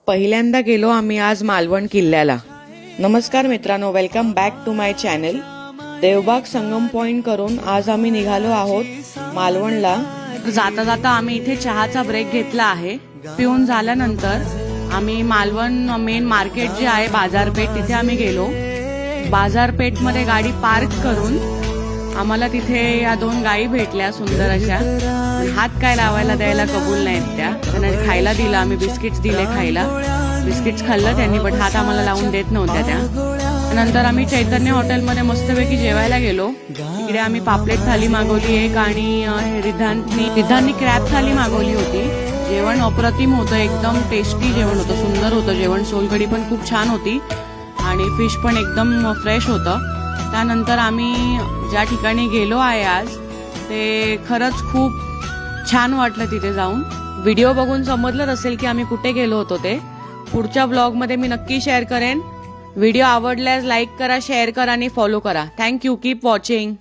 पहिल्यांदा गेलो आम्ही आज मालवण किल्ल्याला। नमस्कार मित्रांनो, welcome back to my channel. Devbag Sangam point करून आज आम्ही निघालो आहोत मालवणला। जाता जाता आम्ही इथे चहाचा ब्रेक घेतला आहे। पिऊन झाल्यानंतर आम्ही मालवण मेन मार्केट जे आहे बाजारपेठ तिथे आम्ही गेलो। बाजारपेठ मध्ये गाडी पार्क करून आम्हाला तिथे या दोन गायी भेटल्या सुंदर अशा। हात काय लावायला द्यायला कबूल नाहीत त्या। त्यांना खायला दिलं, आम्ही बिस्किट्स दिले खायला। बिस्किट्स खाल्लं त्यांनी, बट हात आम्हाला लावून देत नव्हत्या त्या। नंतर आम्ही चैतन्य हॉटेलमध्ये मस्तपैकी जेवायला गेलो। इकडे आम्ही पापलेट थाली मागवली एक आणि रिद्धांनी क्रॅब थाली मागवली होती। जेवण अप्रतिम होतं, एकदम टेस्टी जेवण होतं, सुंदर होतं जेवण। सोलकढी पण खूप छान होती आणि फिश पण एकदम फ्रेश होतं। त्यानंतर आम्ही ज्या ठिकाणी गेलो आहे आज ते खरंच खूप छान वाटलं तिथे जाऊन। व्हिडिओ बघून समजलं असेल की आम्ही कुठे गेलो होतो ते। पुढच्या ब्लॉगमध्ये मी नक्की शेअर करेन। व्हिडिओ आवडल्यास लाईक करा, शेअर करा आणि फॉलो करा। Thank you, keep watching.